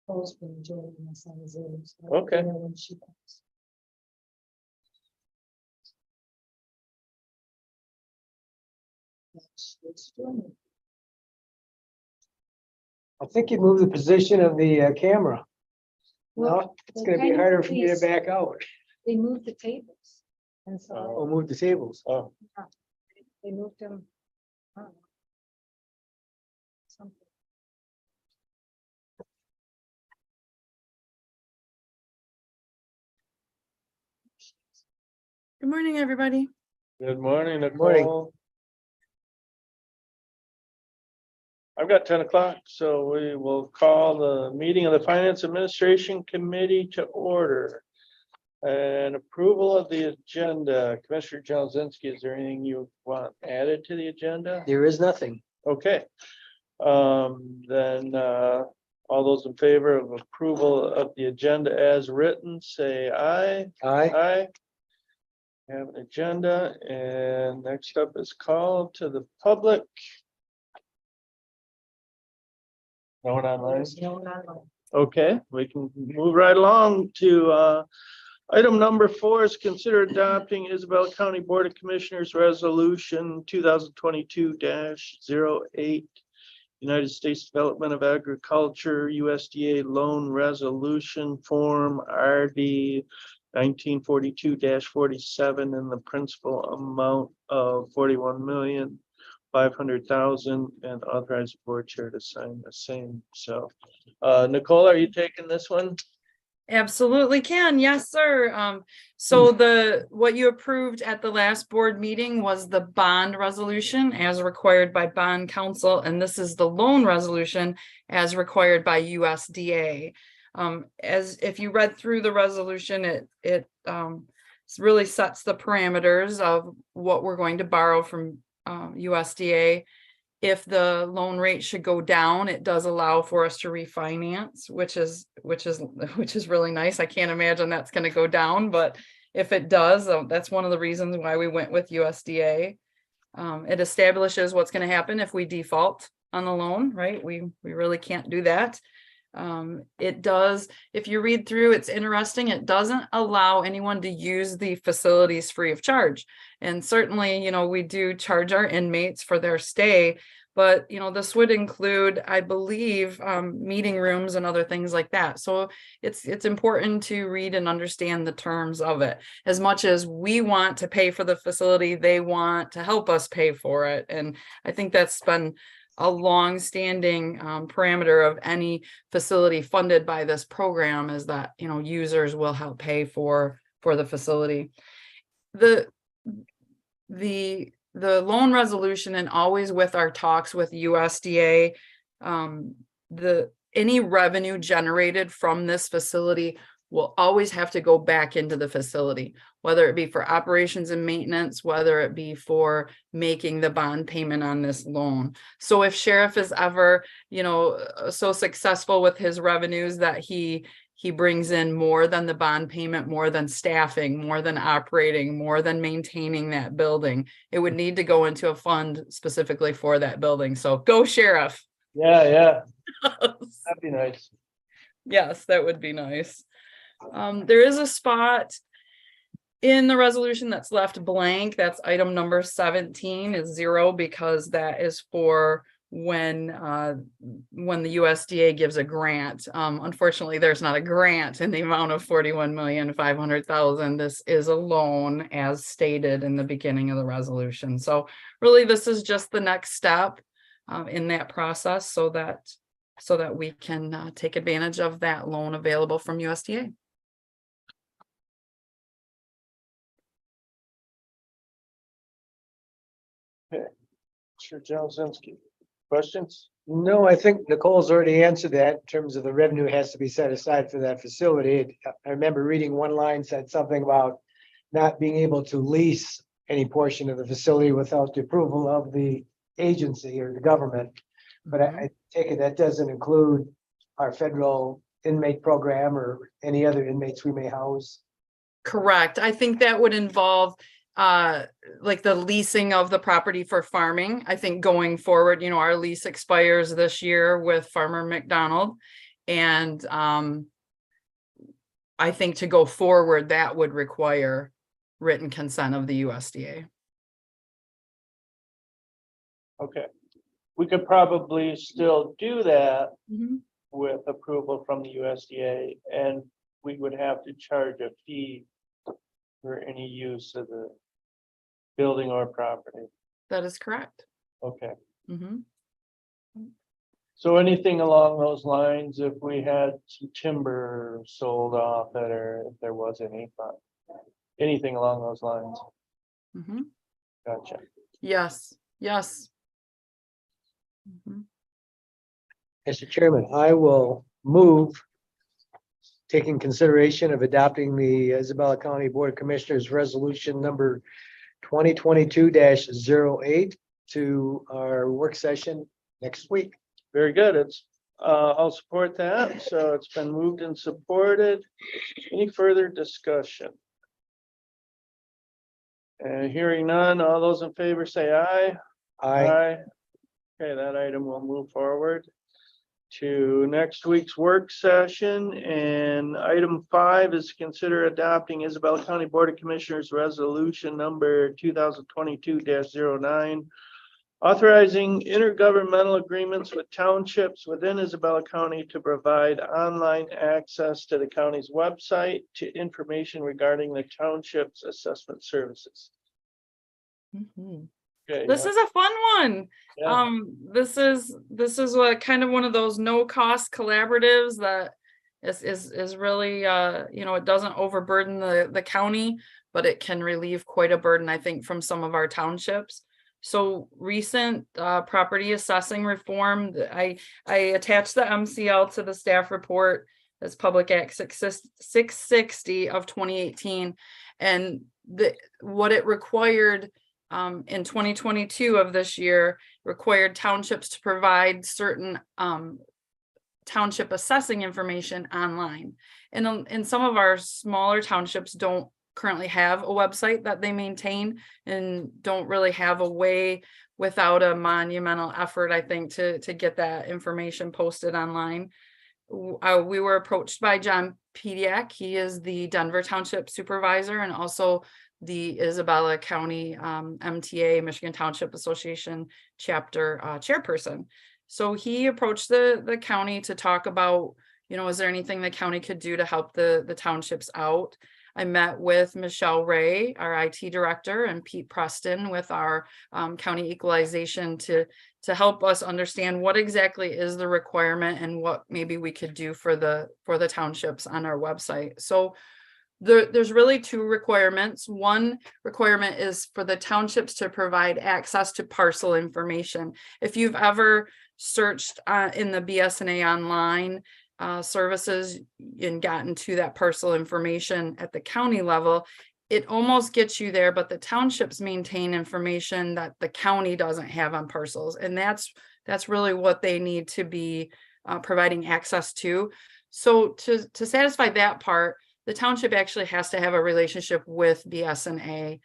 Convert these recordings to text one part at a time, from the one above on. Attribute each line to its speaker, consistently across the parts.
Speaker 1: Nicole's been joining us on Zoom. So
Speaker 2: Okay.
Speaker 1: when she comes. She's joining.
Speaker 3: I think you moved the position of the camera.
Speaker 1: Well,
Speaker 3: No, it's
Speaker 1: they
Speaker 3: gonna be
Speaker 1: kind of
Speaker 3: harder for me to
Speaker 1: please-
Speaker 3: back out.
Speaker 1: They moved the tables. And so
Speaker 3: Or move the tables.
Speaker 2: Oh,
Speaker 1: they moved them. I don't know, something.
Speaker 4: Good morning, everybody.
Speaker 2: good morning,
Speaker 3: Morning.
Speaker 2: Nicole. I've got 10 o'clock, so we will call the meeting of the Finance Administration Committee to order. And approval of the agenda. Commissioner Jazinski, is there anything you want added to the agenda?
Speaker 3: There is nothing.
Speaker 2: Okay. Then, all those in favor of approval of the agenda as written, say aye.
Speaker 3: Aye.
Speaker 2: Aye. Have an agenda, and next up is call to the public. No one online?
Speaker 1: There's no one online.
Speaker 2: Okay, we can move right along to item number 4 is consider adopting Isabel County Board of Commissioners Resolution 2022-08. United States Department of Agriculture USDA Loan Resolution Form RD 1942-47 in the principal amount of 41,500,000 and authorize the board chair to sign the same. So, Nicole, are you taking this one?
Speaker 4: Absolutely can. Yes, sir. So what you approved at the last board meeting was the bond resolution as required by bond council, and this is the loan resolution as required by USDA. As if you read through the resolution, it really sets the parameters of what we're going to borrow from USDA. If the loan rate should go down, it does allow for us to refinance, which is really nice. I can't imagine that's going to go down, but if it does, that's one of the reasons why we went with USDA. It establishes what's going to happen if we default on the loan, right? We really can't do that. It does, if you read through, it's interesting. It doesn't allow anyone to use the facilities free of charge. And certainly, we do charge our inmates for their stay, but, this would include, I believe, meeting rooms and other things like that. So it's important to read and understand the terms of it. As much as we want to pay for the facility, they want to help us pay for it. And I think that's been a long-standing parameter of any facility funded by this program, is that users will help pay for the facility. The loan resolution, and always with our talks with USDA, any revenue generated from this facility will always have to go back into the facility, whether it be for operations and maintenance, whether it be for making the bond payment on this loan. So if Sheriff is ever, so successful with his revenues that he brings in more than the bond payment, more than staffing, more than operating, more than maintaining that building, it would need to go into a fund specifically for that building. So go Sheriff.
Speaker 2: Yeah, that'd be nice.
Speaker 4: Yes, that would be nice. There is a spot in the resolution that's left blank. That's item number 17 is 0, because that is for when the USDA gives a grant. Unfortunately, there's not a grant in the amount of 41,500,000. This is a loan as stated in the beginning of the resolution. So really, this is just the next step in that process, so that we can take advantage of that loan available from USDA.
Speaker 2: Sure, Jazinski. Questions?
Speaker 3: No, I think Nicole's already answered that in terms of the revenue has to be set aside for that facility. I remember reading one line said something about not being able to lease any portion of the facility without the approval of the agency or the government. But I take it that doesn't include our federal inmate program or any other inmates we may house.
Speaker 4: Correct. I think that would involve like the leasing of the property for farming. I think going forward, our lease expires this year with Farmer McDonald. And I think to go forward, that would require written consent of the USDA.
Speaker 2: Okay. We could probably still do that
Speaker 4: Mhm.
Speaker 2: with approval from the USDA, and we would have to charge a fee for any use of the building or property.
Speaker 4: That is correct.
Speaker 2: Okay.
Speaker 4: Mhm.
Speaker 2: So anything along those lines, if we had some timber sold off that, or if there was any, but anything along those lines.
Speaker 4: Mhm.
Speaker 2: Gotcha.
Speaker 4: Yes, yes. Mhm.
Speaker 3: Mr. Chairman, I will move taking consideration of adopting the Isabella County Board of Commissioners Resolution number 2022-08 to our work session next week.
Speaker 2: Very good. I'll support that. So it's been moved and supported. Any further discussion? And hearing none, all those in favor say aye.
Speaker 3: I
Speaker 2: Okay, that item will move forward to next week's work session. And item 5 is to consider adopting Isabella County Board of Commissioners Resolution number 2022-09, authorizing intergovernmental agreements with townships within Isabella County to provide online access to the county's website to information regarding the township's assessment services.
Speaker 4: Mhm.
Speaker 2: Okay,
Speaker 4: This is a fun one.
Speaker 2: yeah.
Speaker 4: This is what kind of one of those no cost collaboratives that is really it doesn't overburden the county, but it can relieve quite a burden, I think, from some of our townships. So recent property assessing reform, I attached the MCL to the staff report as Public Act 660 of 2018, and what it required in 2022 of this year required townships to provide certain township assessing information online. And in some of our smaller townships don't currently have a website that they maintain and don't really have a way without a monumental effort, I think, to get that information posted online. We were approached by John Pediak. He is the Denver Township Supervisor and also the Isabella County MTA, Michigan Township Association chapter chairperson. So he approached the county to talk about, is there anything the county could do to help the townships out? I met with Michelle Ray, our IT director, and Pete Preston with our county equalization to help us understand what exactly is the requirement and what maybe we could do for the townships on our website. So there's really 2 requirements. One requirement is for the townships to provide access to parcel information. If you've ever searched in the BSNA online services and gotten to that parcel information at the county level, it almost gets you there, but the townships maintain information that the county doesn't have on parcels. And that's really what they need to be providing access to. So to satisfy that part, the township actually has to have a relationship with BSNA.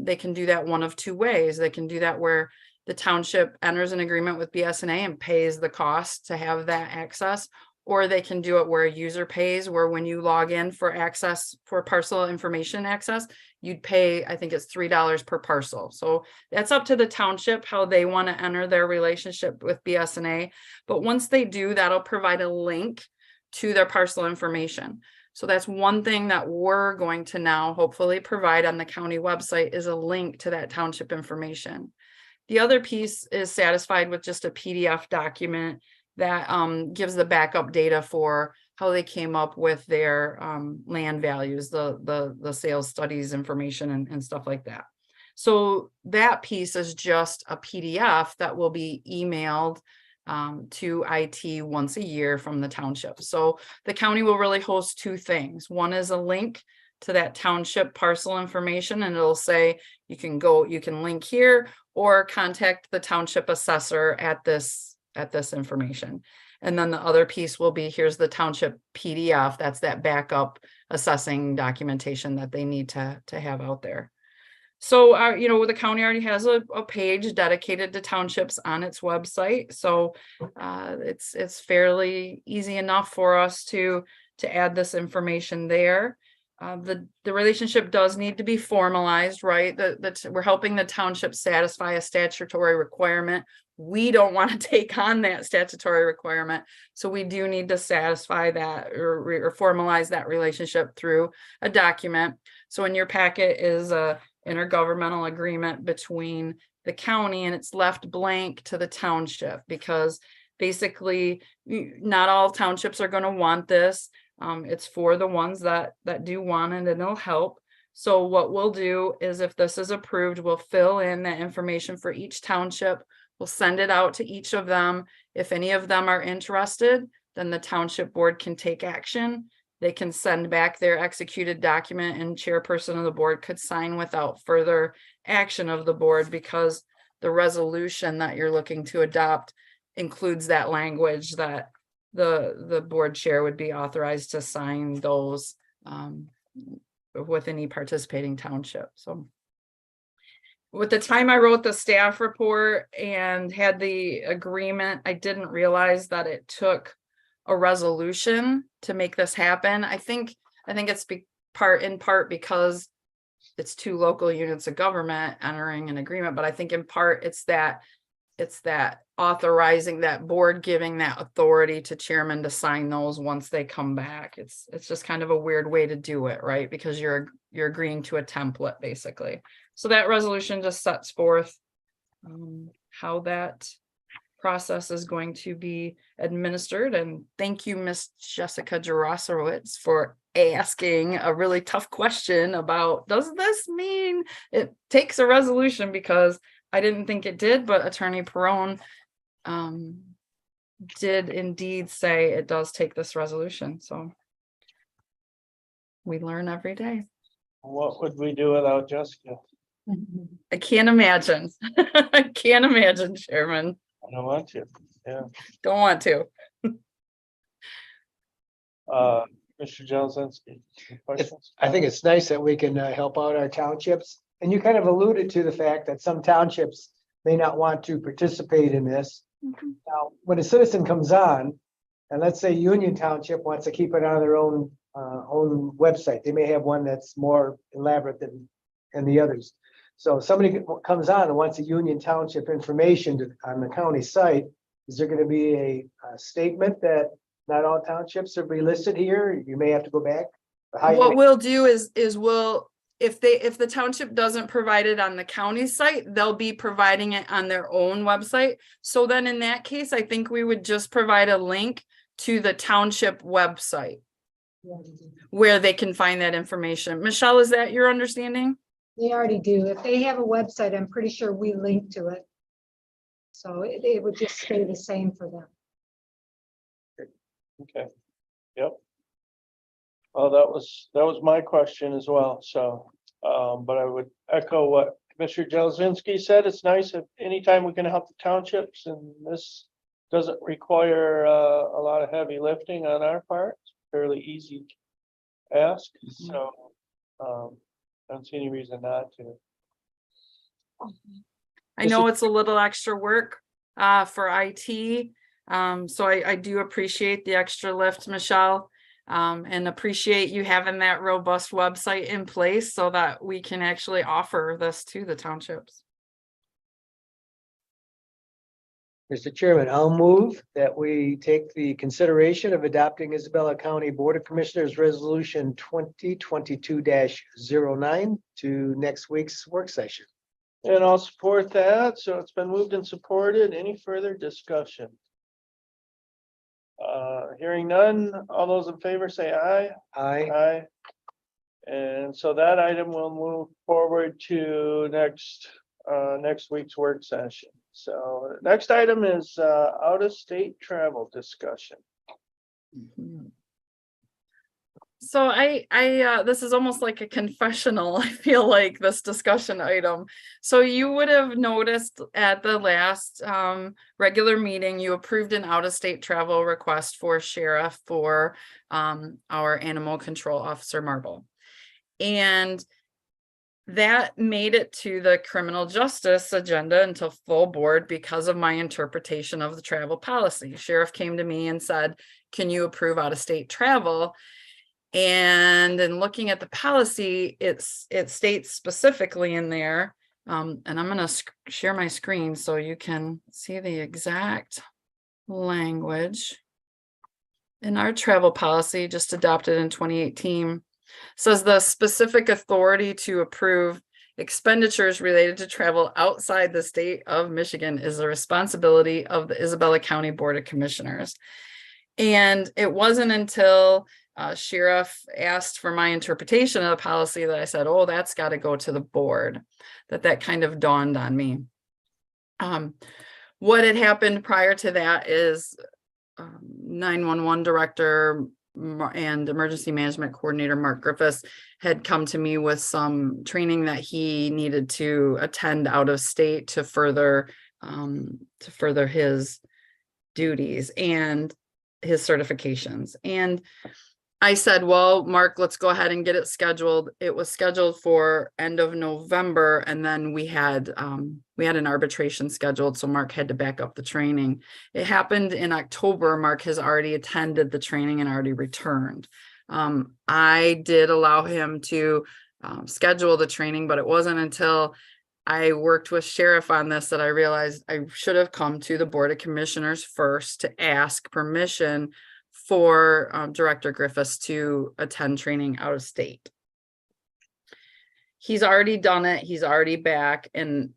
Speaker 4: They can do that one of 2 ways. They can do that where the township enters an agreement with BSNA and pays the cost to have that access, or they can do it where a user pays, where when you log in for access for parcel information access, you'd pay, I think it's $3 per parcel. So that's up to the township how they want to enter their relationship with BSNA. But once they do, that'll provide a link to their parcel information. So that's one thing that we're going to now hopefully provide on the county website is a link to that township information. The other piece is satisfied with just a PDF document that gives the backup data for how they came up with their land values, the sales studies information and stuff like that. So that piece is just a PDF that will be emailed to IT once a year from the township. So the county will really host 2 things. One is a link to that township parcel information, and it'll say you can link here or contact the township assessor at this information. And then the other piece will be, here's the township PDF. That's that backup assessing documentation that they need to have out there. So the county already has a page dedicated to townships on its website. So it's fairly easy enough for us to add this information there. The relationship does need to be formalized, right? That we're helping the township satisfy a statutory requirement. We don't want to take on that statutory requirement. So we do need to satisfy that or formalize that relationship through a document. So in your packet is a intergovernmental agreement between the county, and it's left blank to the township because basically not all townships are going to want this. It's for the ones that do want it, and it'll help. So what we'll do is, if this is approved, we'll fill in that information for each township. We'll send it out to each of them. If any of them are interested, then the township board can take action. They can send back their executed document, and chairperson of the board could sign without further action of the board, because the resolution that you're looking to adopt includes that language that the board chair would be authorized to sign those with any participating township. So with the time I wrote the staff report and had the agreement, I didn't realize that it took a resolution to make this happen. I think it's in part because it's two local units of government entering an agreement, but I think in part it's that authorizing that board, giving that authority to chairman to sign those once they come back. It's just kind of a weird way to do it, right? Because you're agreeing to a template basically. So that resolution just sets forth how that process is going to be administered. And thank you, Miss Jessica Jarosowitz, for asking a really tough question about, does this mean it takes a resolution? Because I didn't think it did, but Attorney Perrone did indeed say it does take this resolution. So we learn every day.
Speaker 2: What would we do without Jessica?
Speaker 4: I can't imagine. I can't imagine, Chairman.
Speaker 2: I don't want to. Yeah.
Speaker 4: Don't want to.
Speaker 2: Mr. Jazinski, questions?
Speaker 3: I think it's nice that we can help out our townships. And you kind of alluded to the fact that some townships may not want to participate in this. Now, when a citizen comes on, and let's say Union Township wants to keep it on their own website, they may have one that's more elaborate than the others. So if somebody comes on and wants a Union Township information on the county site, is there going to be a statement that not all townships are be listed here? You may have to go back.
Speaker 4: What we'll do is if the township doesn't provide it on the county site, they'll be providing it on their own website. So then in that case, I think we would just provide a link to the township website where they can find that information. Michelle, is that your understanding?
Speaker 1: They already do. If they have a website, I'm pretty sure we link to it. So it would just stay the same for them.
Speaker 2: Okay. Yep. Well, that was my question as well. So, but I would echo what Commissioner Jazinski said. It's nice if anytime we can help the townships, and this doesn't require a lot of heavy lifting on our part. It's fairly easy ask. So, I don't see any reason not to.
Speaker 4: I know it's a little extra work for IT. So I do appreciate the extra lift, Michelle, and appreciate you having that robust website in place so that we can actually offer this to the townships.
Speaker 3: Mr. Chairman, I'll move that we take the consideration of adopting Isabella County Board of Commissioners Resolution 2022-09 to next week's work session.
Speaker 2: And I'll support that. So it's been moved and supported. Any further discussion? Hearing none, all those in favor say aye.
Speaker 3: Aye.
Speaker 2: Aye. And so that item will move forward to next week's work session. So next item is out-of-state travel discussion.
Speaker 4: So I this is almost like a confessional. I feel like this discussion item. So you would have noticed at the last regular meeting, you approved an out-of-state travel request for sheriff for our animal control officer Marble. And that made it to the criminal justice agenda until full board because of my interpretation of the travel policy. Sheriff came to me and said, can you approve out of state travel? And in looking at the policy, it states specifically in there, and I'm going to share my screen so you can see the exact language. In our travel policy, just adopted in 2018, says the specific authority to approve expenditures related to travel outside the state of Michigan is the responsibility of the Isabella County Board of Commissioners. And it wasn't until Sheriff asked for my interpretation of the policy that I said, oh, that's got to go to the board, that kind of dawned on me. What had happened prior to that is 911 director and emergency management coordinator Mark Griffiths had come to me with some training that he needed to attend out of state to further his duties and his certifications. And I said, well, Mark, let's go ahead and get it scheduled. It was scheduled for end of November, and then we had an arbitration scheduled, so Mark had to back up the training. It happened in October. Mark has already attended the training and already returned. I did allow him to schedule the training, but it wasn't until I worked with Sheriff on this that I realized I should have come to the Board of Commissioners first to ask permission for Director Griffiths to attend training out of state. He's already done it. He's already back. And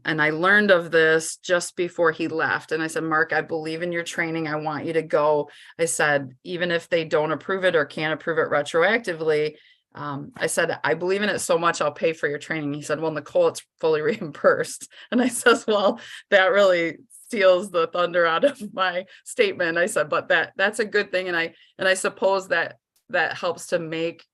Speaker 4: I learned of this just before he left. And I said, Mark, I believe in your training. I want you to go. I said, even if they don't approve it or can't approve it retroactively, I said, I believe in it so much, I'll pay for your training. He said, well, Nicole, it's fully reimbursed. And I says, well, that really steals the thunder out of my statement. I said, but that's a good thing. And I suppose that helps to make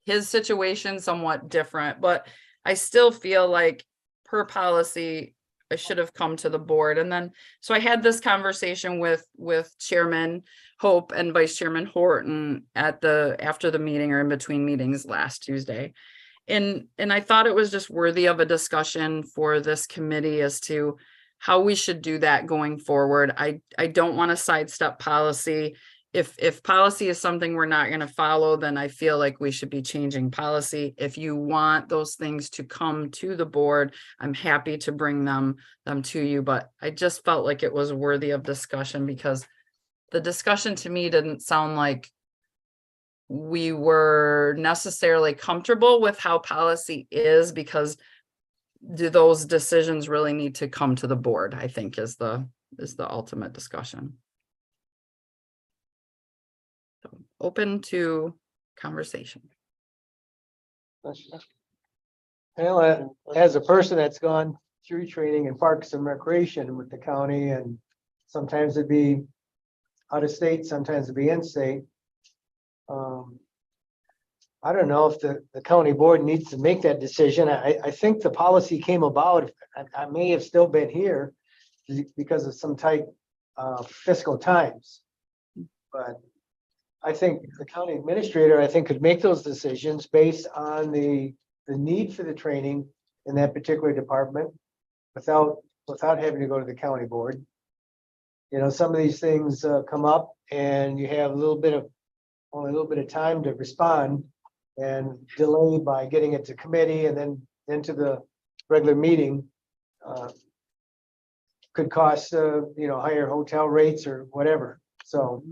Speaker 4: his situation somewhat different, but I still feel like per policy, I should have come to the board. And then, so I had this conversation with Chairman Hope and Vice Chairman Horton after the meeting or in between meetings last Tuesday. And I thought it was just worthy of a discussion for this committee as to how we should do that going forward. I don't want to sidestep policy. If policy is something we're not going to follow, then I feel like we should be changing policy. If you want those things to come to the board, I'm happy to bring them to you. But I just felt like it was worthy of discussion because the discussion to me didn't sound like we were necessarily comfortable with how policy is, because do those decisions really need to come to the board, I think is the ultimate discussion. So open to conversation.
Speaker 3: Well, as a person that's gone through training in parks and recreation with the county, and sometimes it'd be out of state, sometimes it'd be in state. I don't know if the county board needs to make that decision. I think the policy came about, I may have still been here because of some tight fiscal times. But I think the county administrator, could make those decisions based on the need for the training in that particular department without having to go to the county board. You know, some of these things come up and you have only a little bit of time to respond, and delay by getting it to committee and then to the regular meeting could cost higher hotel rates or whatever. So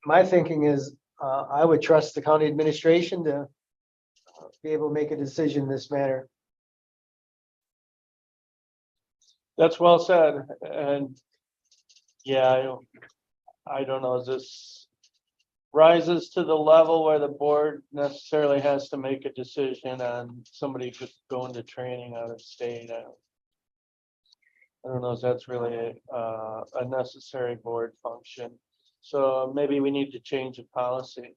Speaker 3: my thinking is I would trust the county administration to be able to make a decision in this matter.
Speaker 2: That's well said. And yeah, I don't know, is this rises to the level where the board necessarily has to make a decision on somebody just going to training out of state? I don't know if that's really a necessary board function. So maybe we need to change the policy.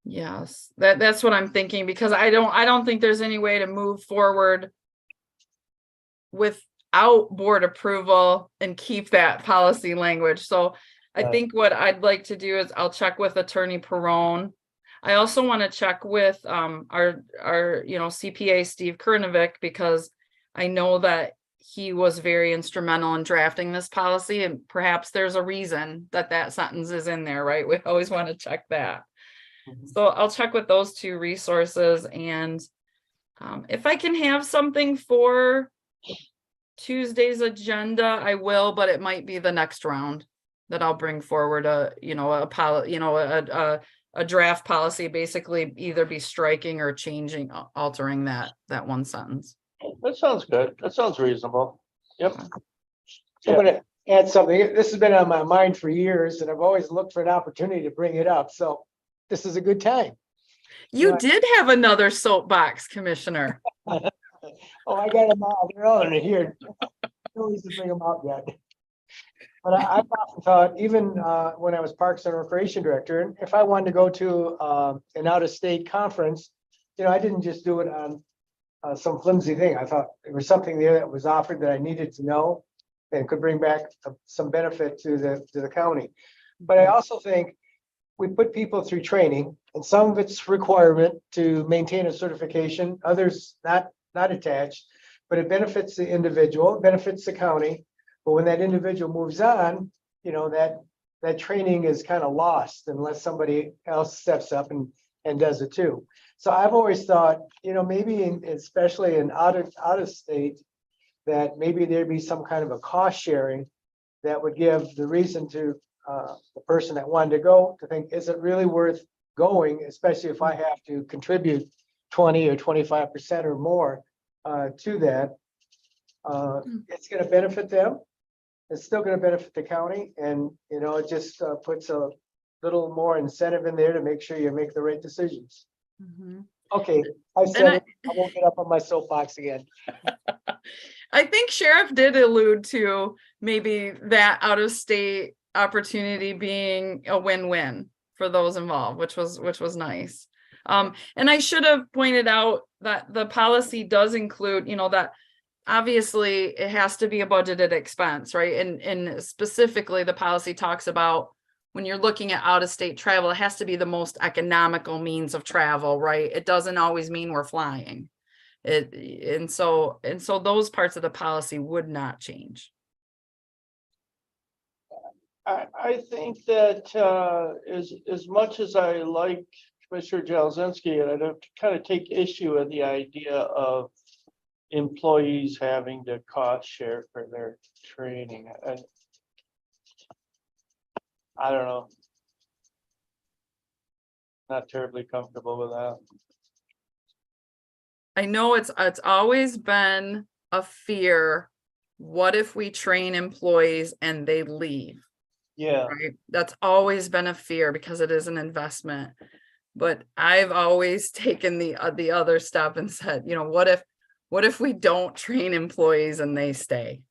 Speaker 4: Yes, that's what I'm thinking, because I don't think there's any way to move forward without board approval and keep that policy language. So I think what I'd like to do is I'll check with Attorney Perrone I also want to check with our CPA Steve Kurnovic, because I know that he was very instrumental in drafting this policy, and perhaps there's a reason that that sentence is in there, right? We always want to check that. So I'll check with those two resources, and if I can have something for Tuesday's agenda, I will, but it might be the next round that I'll bring forward a draft policy, basically either be striking or changing, altering that one sentence.
Speaker 2: That sounds good. That sounds reasonable. Yep.
Speaker 3: I'm gonna add something. This has been on my mind for years and I've always looked for an opportunity to bring it up. So this is a good time.
Speaker 4: You
Speaker 3: Right.
Speaker 4: did have another soapbox, Commissioner.
Speaker 3: Oh, I got them all. They're all in here. No reason to bring them out yet. But I've often thought, even when I was Parks and Recreation Director, and if I wanted to go to an out-of-state conference, I didn't just do it on some flimsy thing. I thought there was something there that was offered that I needed to know and could bring back some benefit to the county. But I also think we put people through training, and some of it's requirement to maintain a certification, others not attached, but it benefits the individual, it benefits the county. But when that individual moves on, that training is kind of lost unless somebody else steps up and does it too. So I've always thought, maybe especially in out of state, that maybe there'd be some kind of a cost sharing that would give the reason to the person that wanted to go to think, is it really worth going, especially if I have to contribute 20 or 25% or more to that. It's going to benefit them. It's still going to benefit the county, and it just puts a little more incentive in there to make sure you make the right decisions.
Speaker 4: Mhm.
Speaker 3: Okay, I said it. I won't get up on my soapbox again.
Speaker 4: I think Sheriff did allude to maybe that out of state opportunity being a win-win for those involved, which was nice. And I should have pointed out that the policy does include, that obviously it has to be a budgeted expense, right? And specifically the policy talks about when you're looking at out-of-state travel, it has to be the most economical means of travel, right? It doesn't always mean we're flying. And so those parts of the policy would not change.
Speaker 2: I think that as much as I like Commissioner Jazinski, and I don't kind of take issue with the idea of employees having to cost share for their training. And I don't know. Not terribly comfortable with that.
Speaker 4: I know it's always been a fear. What if we train employees and they leave?
Speaker 2: Yeah.
Speaker 4: Right. That's always been a fear because it is an investment. But I've always taken the other step and said, what if we don't train employees and they stay?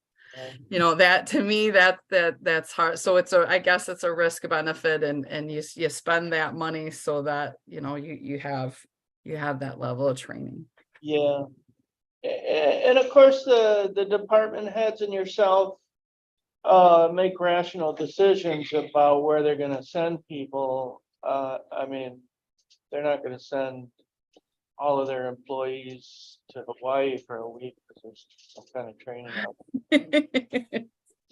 Speaker 4: That to me, that's hard. So I guess it's a risk benefit, and you spend that money so that you have that level of training.
Speaker 2: Yeah. And of course the department heads and yourself make rational decisions about where they're going to send people. I mean, they're not going to send all of their employees to Hawaii for a week because there's some kind of training out.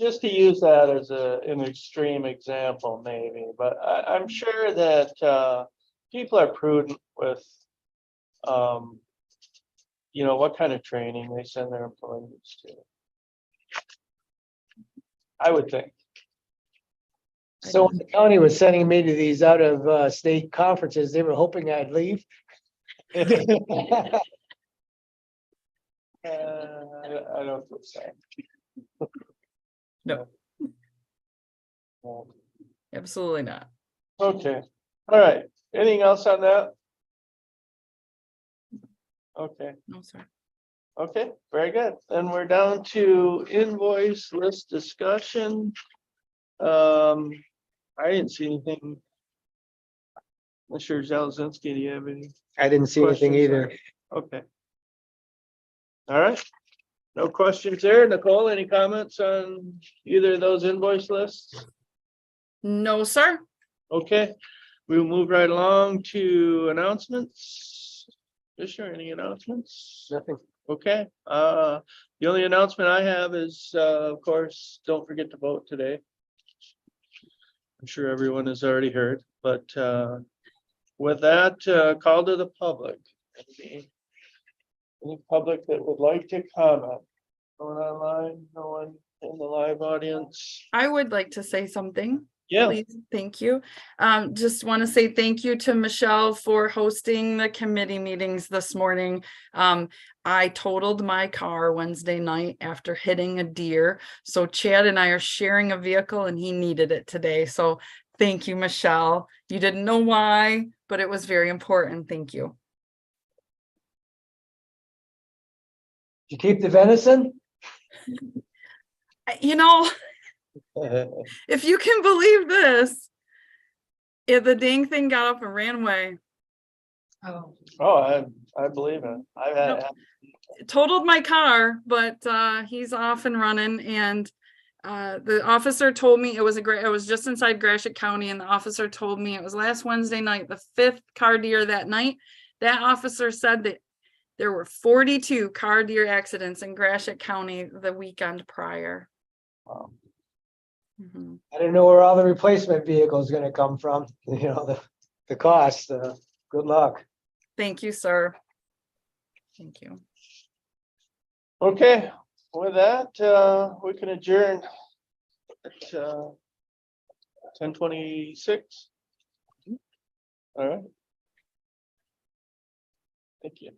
Speaker 2: Just to use that as an extreme example, maybe, but I'm sure that people are prudent with, what kind of training they send their employees to. I would think.
Speaker 3: So when the county was sending me to these out of state conferences, they were hoping I'd leave.
Speaker 2: I don't think so.
Speaker 4: No, absolutely not.
Speaker 2: Okay, all right. Anything else on that? Okay,
Speaker 4: No, sir.
Speaker 2: okay, very good. Then we're down to invoice list discussion. I didn't see anything. Mr. Jazinski, do you have any?
Speaker 3: I didn't see anything
Speaker 2: questions?
Speaker 3: either.
Speaker 2: Okay. All right. No questions there. Nicole, any comments on either of those invoice lists?
Speaker 4: No, sir.
Speaker 2: Okay. We'll move right along to announcements. Commissioner, any announcements?
Speaker 3: Nothing.
Speaker 2: Okay, the only announcement I have is, of course, don't forget to vote today. I'm sure everyone has already heard, but, with that, call to the public. Any public that would like to comment? No one online, no one in the live audience?
Speaker 4: I would like to say something.
Speaker 2: Yeah,
Speaker 4: Please, thank you. Just want to say thank you to Michelle for hosting the committee meetings this morning. I totaled my car Wednesday night after hitting a deer. So Chad and I are sharing a vehicle and he needed it today. So thank you, Michelle. You didn't know why, but it was very important. Thank you.
Speaker 3: Did you keep the venison?
Speaker 4: You know, if you can believe this, if the dang thing got up and ran away.
Speaker 1: Oh,
Speaker 2: oh, I believe it. I've had,
Speaker 4: Totaled my car, but he's off and running. And the officer told me it was just inside Gratiot County, and the officer told me it was last Wednesday night, the 5th car deer that night. That officer said that there were 42 car deer accidents in Gratiot County the weekend prior.
Speaker 2: wow.
Speaker 4: Mhm.
Speaker 3: I didn't know where all the replacement vehicles gonna come from, you know, the cost, good luck.
Speaker 4: Thank you, sir. Thank you.
Speaker 2: Okay, with that, we can adjourn at 10:26. All right. Thank you.